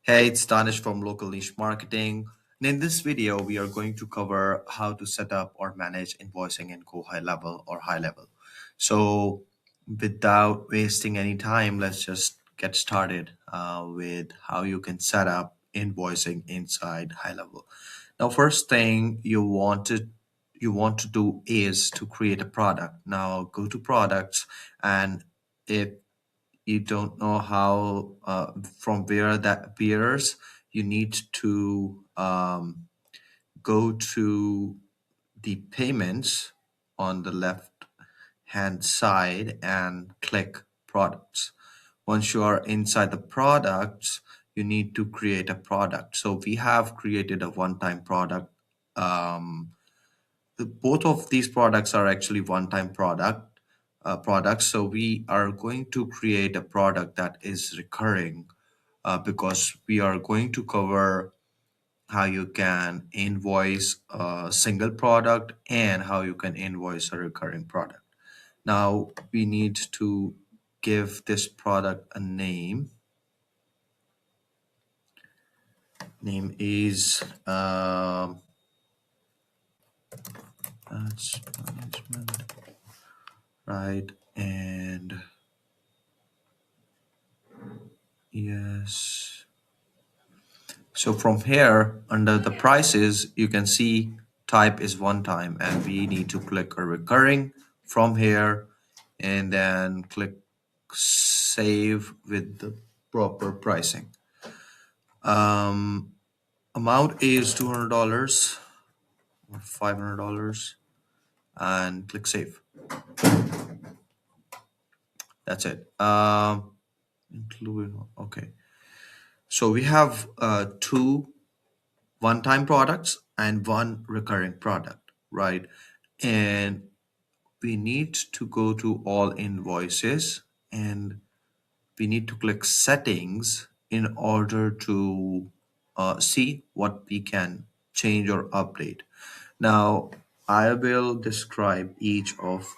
Hey, it's Danish from Local Niche Marketing. And in this video, we are going to cover how to set up or manage invoicing in GoHighLevel or High Level. So without wasting any time, let's just get started with how you can set up invoicing inside High Level. Now, first thing you want to do is to create a product. Now go to products, and if you don't know how from where that appears, you need to go to the payments on the left hand side and click products. Once you are inside the products, you need to create a product. So we have created a one-time product. um, Both of these products are actually one-time products. So we are going to create a product that is recurring, because we are going to cover how you can invoice a single product and how you can invoice a recurring product. Now we need to give this product a name. Name is ads management, right? And yes. So from here, under the prices, you can see type is one time, and we need to click a recurring from here, and then click save with the proper pricing. Um, Amount is $200 or $500, and click save. That's it. Include, okay. So we have two one-time products and one recurring product, right? And we need to go to all invoices, and we need to click settings in order to see what we can change or update. Now, I will describe each of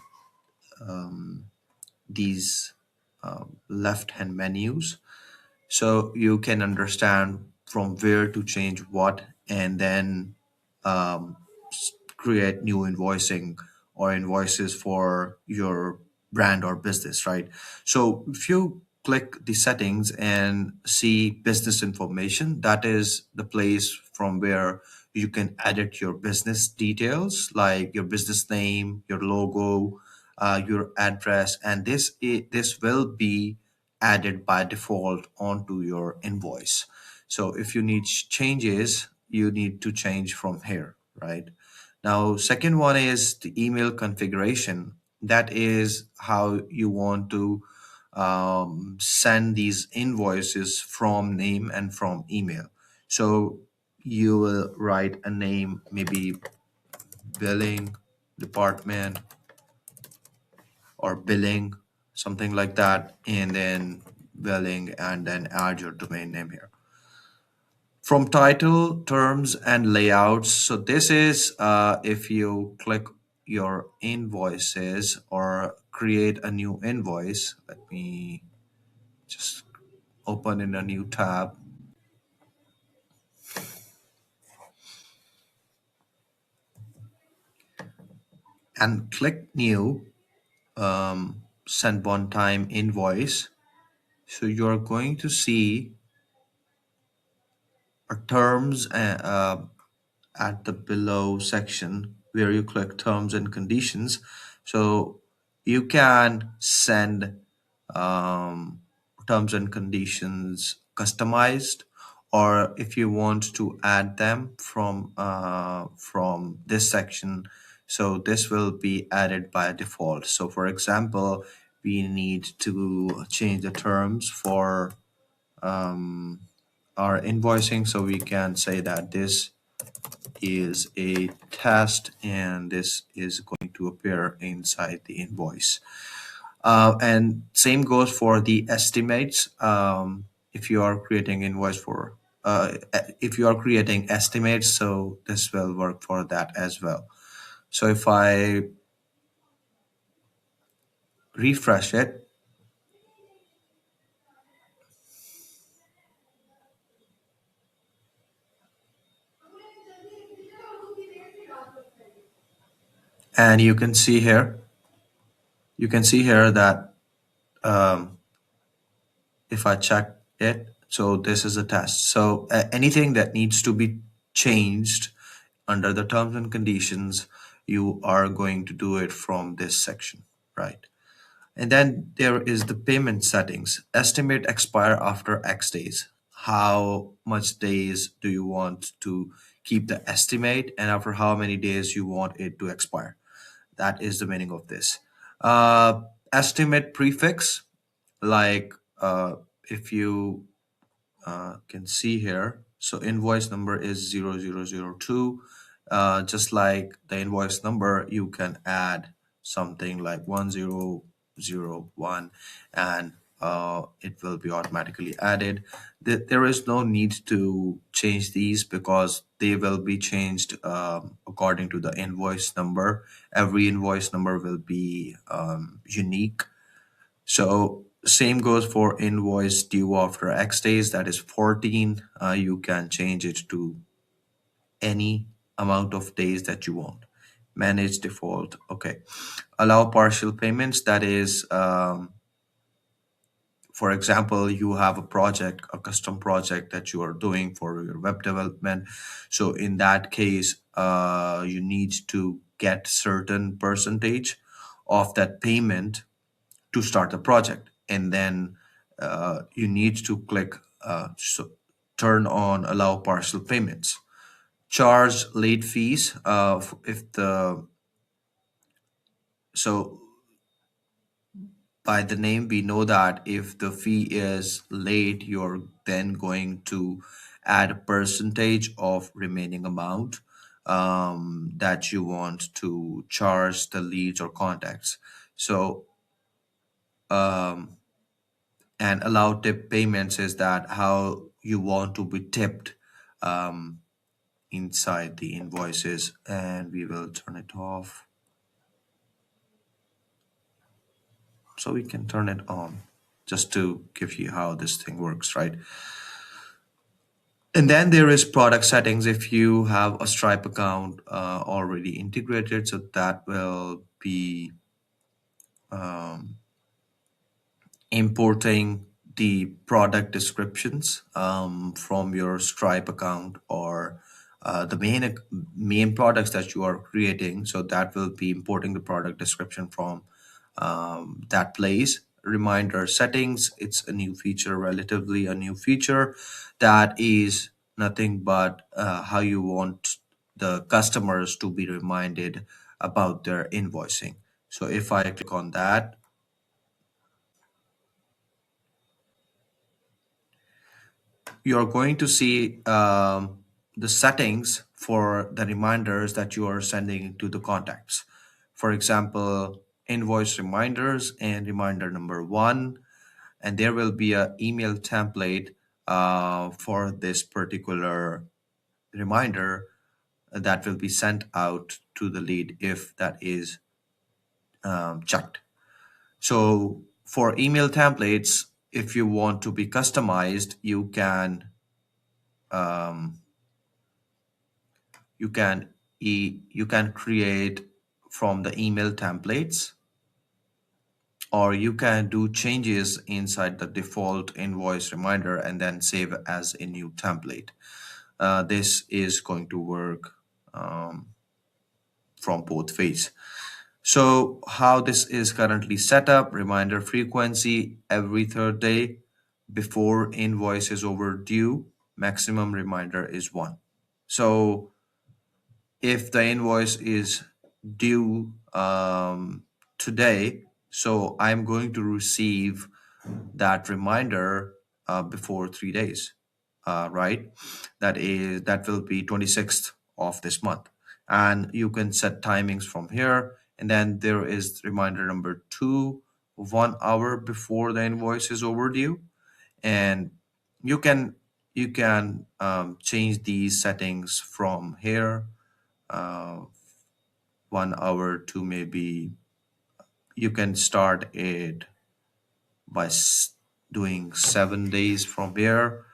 these left hand menus so you can understand from where to change what, and then create new invoicing or invoices for your brand or business, right? So if you click the settings and see business information, that is the place from where you can edit your business details like your business name, your logo, your address, and this will be added by default onto your invoice. So if you need changes, you need to change from here, right? Now, second one is the email configuration. That is how you want to send these invoices from name and from email. So you will write a name, maybe billing department or billing, something like that, and then billing, and then add your domain name here. From title, terms, and layouts. So this is if you click your invoices or create a new invoice. Let me just open in a new tab and click new, send one time invoice. So you're going to see terms at the below section where you click terms and conditions. So you can send um, terms and conditions customized, or if you want to add them from this section, so this will be added by default. So for example, we need to change the terms for our invoicing, so we can say that this is a test and this is going to appear inside the invoice. And same goes for the estimates. If you are creating invoice for if you are creating estimates, so this will work for that as well. So if I refresh it, And you can see here that um, if I check it, so this is a test. So anything that needs to be changed under the terms and conditions, you are going to do it from this section, right? And then there is the payment settings. Estimate expire after X days. How much days do you want to keep the estimate, and after how many days you want it to expire? That is the meaning of this. Estimate prefix, like if you can see here. So invoice number is 0002. Just like the invoice number, you can add something like 1001, and it will be automatically added. There is no need to change these because they will be changed according to the invoice number. Every invoice number will be unique, so same goes for invoice due after X days, that is 14. You can change it to any amount of days that you want. Manage default. Okay. Allow partial payments. That is, for example, you have a project, a custom project that you are doing for your web development. So in that case, you need to get certain percentage of that payment to start the project, and then you need to click turn on allow partial payments. Charge late fees if the so by the name we know that if the fee is late, you're then going to add a percentage of remaining amount that you want to charge the leads or contacts. So um, and allow tip payments is that how you want to be tipped um, inside the invoices, and we will turn it off so we can turn it on just to give you how this thing works, right? And then there is product settings. If you have a Stripe account already integrated, so that will be importing the product descriptions from your Stripe account, or the main products that you are creating. So that will be importing the product description from that place. Reminder settings, it's a new feature, relatively a new feature, that is nothing but how you want the customers to be reminded about their invoicing. So if I click on that, you're going to see the settings for the reminders that you are sending to the contacts. For example, invoice reminders and reminder number one, and there will be a email template for this particular reminder that will be sent out to the lead if that is checked. So for email templates, if you want to be customized, you can you can create from the email templates, or you can do changes inside the default invoice reminder and then save as a new template. This is going to work from both ways. So how this is currently set up: reminder frequency every third day before invoice is overdue, maximum reminder is one. So if the invoice is due today, so I'm going to receive that reminder before 3 days, right? That will be 26th of this month, and you can set timings from here. And then there is reminder number two, 1 hour before the invoice is overdue, and you can change these settings from here, uh, 1 hour to maybe you can start it by doing 7 days from here,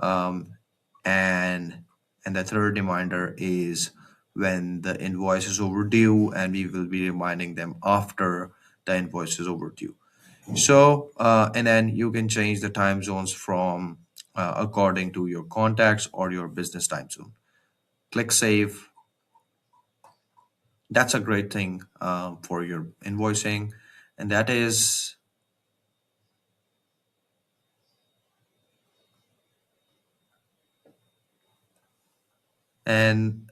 um, and the third reminder is when the invoice is overdue, and we will be reminding them after the invoice is overdue. So, and then you can change the time zones from according to your contacts or your business time zone. Click save. That's a great thing for your invoicing, and that is. And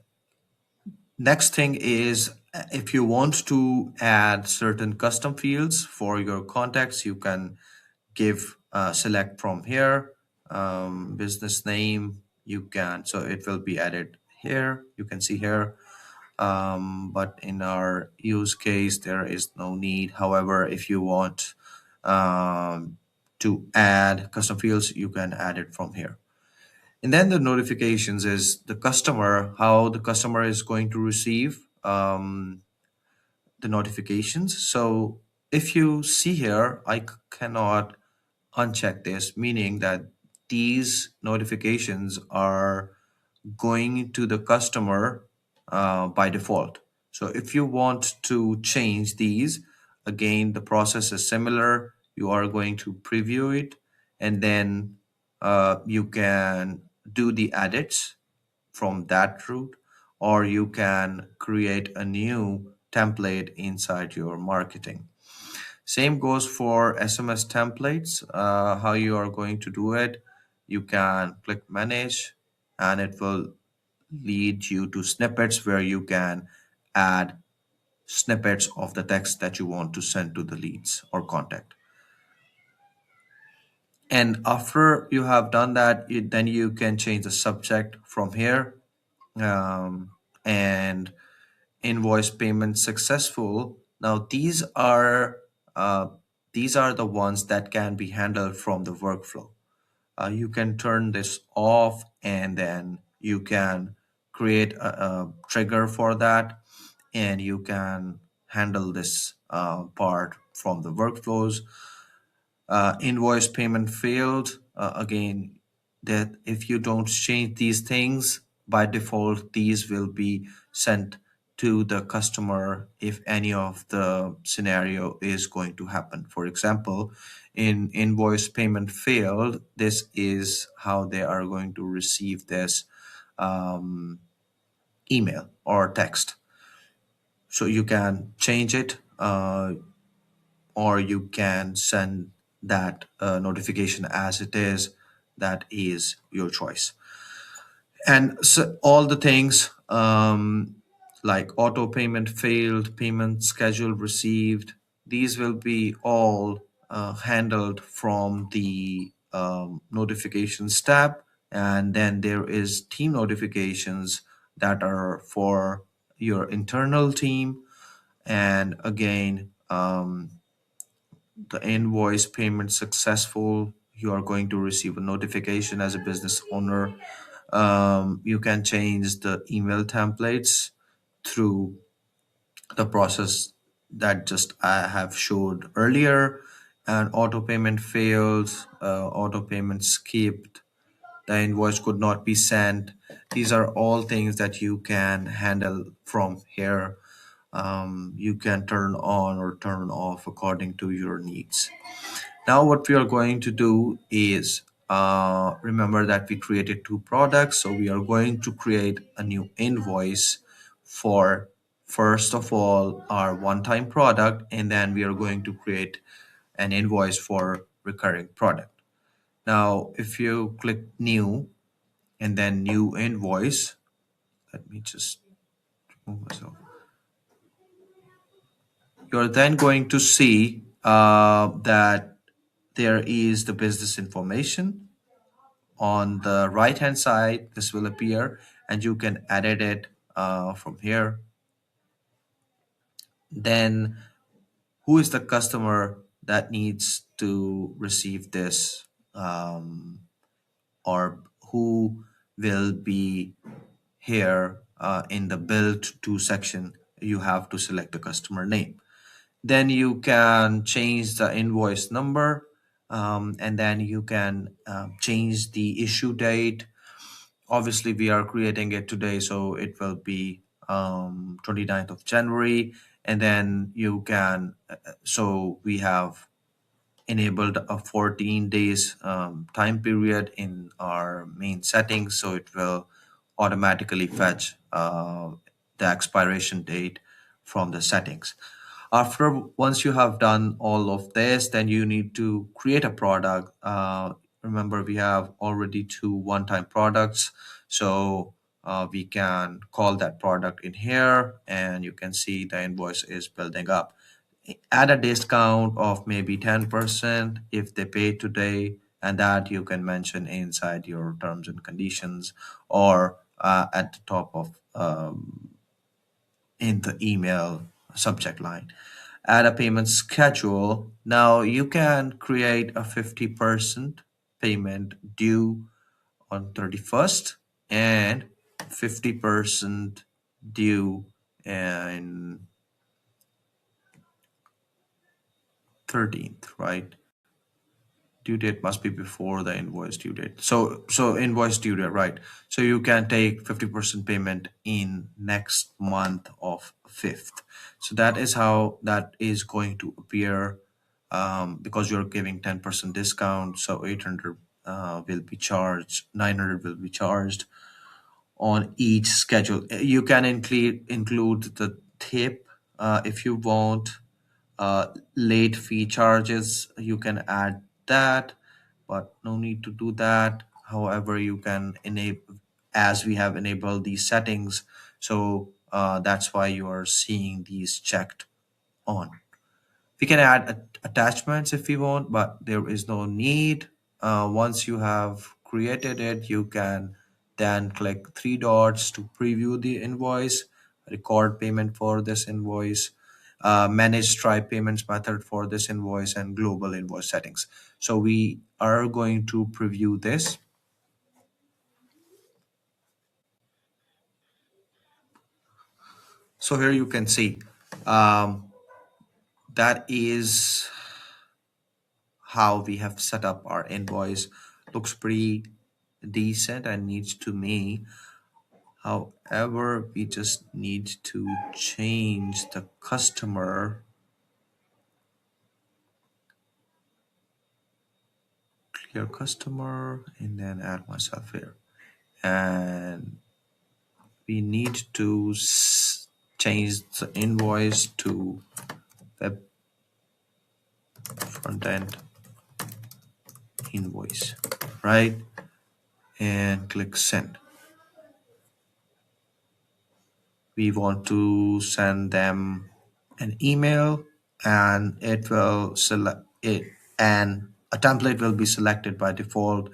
next thing is, if you want to add certain custom fields for your contacts, you can give select from here, business name. You can, so it will be added here. You can see here. But in our use case, there is no need. However, if you want to add custom fields, you can add it from here. And then the notifications is the customer, how the customer is going to receive the notifications. So if you see here, cannot uncheck this, meaning that these notifications are going to the customer by default. So if you want to change these, again, the process is similar. You are going to preview it, and then you can do the edits from that route, or you can create a new template inside your marketing. Same goes for SMS templates. How you are going to do it, you can click manage, and it will lead you to snippets where you can add snippets of the text that you want to send to the leads or contact. And after you have done that, then you can change the subject from here, um, and invoice payment successful. Now uh, these are the ones that can be handled from the workflow. You can turn this off, and then you can create a trigger for that, and you can handle this part from the workflows. Invoice payment failed. Again, that if you don't change these things, by default, these will be sent to the customer if any of the scenario is going to happen. For example, in invoice payment failed, this is how they are going to receive this um, email or text. So you can change it, or you can send that notification as it is. That is your choice. And so all the things, like auto payment failed, payment schedule received, these will be all handled from the notifications tab. And then there is team notifications that are for your internal team. And again, the invoice payment successful, you are going to receive a notification as a business owner. You can change the email templates through the process that just I have showed earlier. And auto payment failed, auto payment skipped, the invoice could not be sent. These are all things that you can handle from here. You can turn on or turn off according to your needs. Now, what we are going to do is, remember that we created two products. So we are going to create a new invoice for, first of all, our one-time product, and then we are going to create an invoice for recurring product. Now, if you click new and then new invoice, let me just move myself. You're then going to see that there is the business information. On the right hand side, this will appear, and you can edit it from here. Then, who is the customer that needs to receive this, or who will be here in the build to section? You have to select the customer name. Then you can change the invoice number, and then you can change the issue date. Obviously, we are creating it today, so it will be 29th of January, and then you can. So we have enabled a 14 days time period in our main settings, so it will automatically fetch the expiration date from the settings. After once you have done all of this, then you need to create a product. Remember, we have already two one-time products, so we can call that product in here, and you can see the invoice is building up. Add a discount of maybe 10% if they pay today, and that you can mention inside your terms and conditions, or at the top of in the email subject line. Add a payment schedule. Now you can create a 50% payment due on 31st and 50% due in 13th, right? Due date must be before the invoice due date. So invoice due date, right? So you can take 50% payment in next month of 5th. So that is how that is going to appear, because you're giving 10% discount. So 800 will be charged, 900 will be charged on each schedule. You can include the tip if you want. Late fee charges, you can add that, but no need to do that. However, you can enable, as we have enabled these settings, so that's why you are seeing these checked on. We can add attachments if we want, but there is no need. Once you have created it, you can then click three dots to preview the invoice, record payment for this invoice, manage Stripe payments method for this invoice, and global invoice settings. So we are going to preview this. So here you can see um, that is how we have set up our invoice. Looks pretty decent and needs to me. However, we just need to change the customer, clear customer, and then add myself here. And we need to change the invoice to web front end invoice, right? And click send. We want to send them an email, and it will select it, and a template will be selected by default.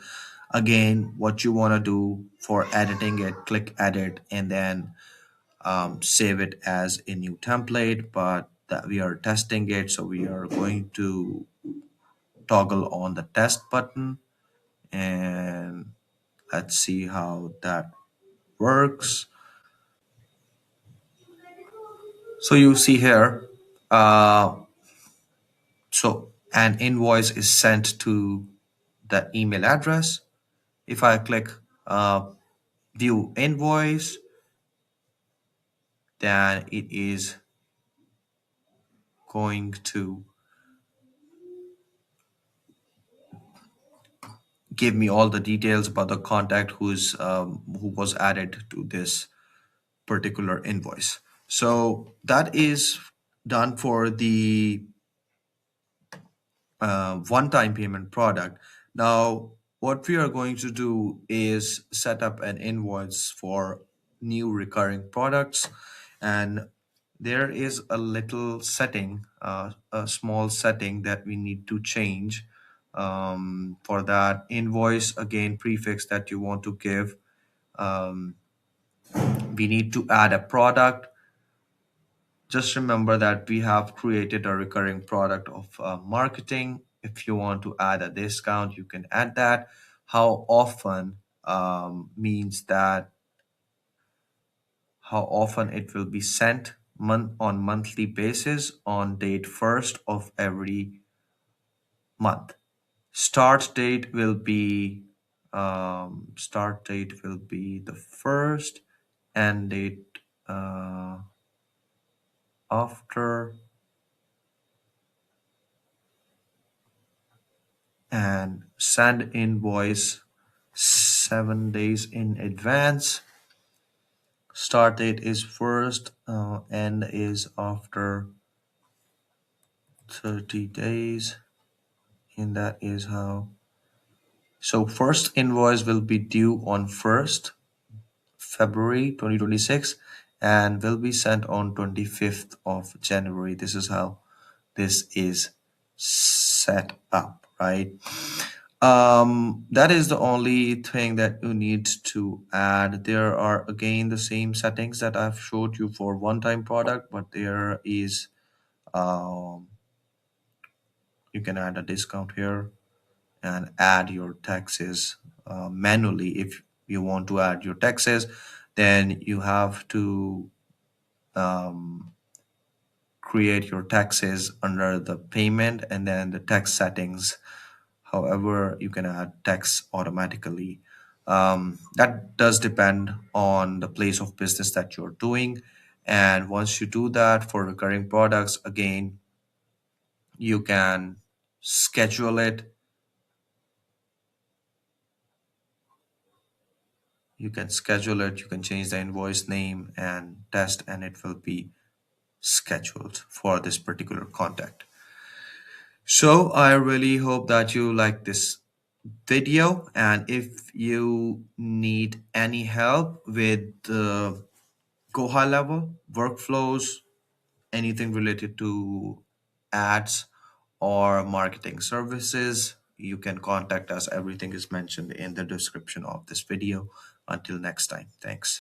Again, what you want to do for editing it, click edit, and then save it as a new template. But that we are testing it, so we are going to toggle on the test button, and let's see how that works. So you see here, uh, so an invoice is sent to the email address. If I click view invoice, then it is going to give me all the details about the contact who was added to this particular invoice. So that is done for the one-time payment product. Now, what we are going to do is set up an invoice for new recurring products, and there is a little setting, a small setting that we need to change. For that invoice, again, prefix that you want to give, um, we need to add a product. Just remember that we have created a recurring product of marketing. If you want to add a discount, you can add that. How often means that how often it will be sent on monthly basis on date first of every month. Start date will be the first, and date uh, after and send invoice 7 days in advance. Start date is first, end is after 30 days, and that is how. So first invoice will be due on 1st February 2026 and will be sent on 25th of January. This is how this is set up, right? That is the only thing that you need to add. There are again the same settings that I've showed you for one-time product, but there is um, you can add a discount here and add your taxes manually. If you want to add your taxes, then you have to um, create your taxes under the payment and then the tax settings. However, you can add tax automatically. That does depend on the place of business that you're doing. And once you do that for recurring products, again, you can schedule it. You can schedule it, you can change the invoice name and test, and it will be scheduled for this particular contact. So I really hope that you like this video, and if you need any help with the Go High Level workflows, anything related to ads or marketing services, you can contact us. Everything is mentioned in the description of this video. Until next time, thanks.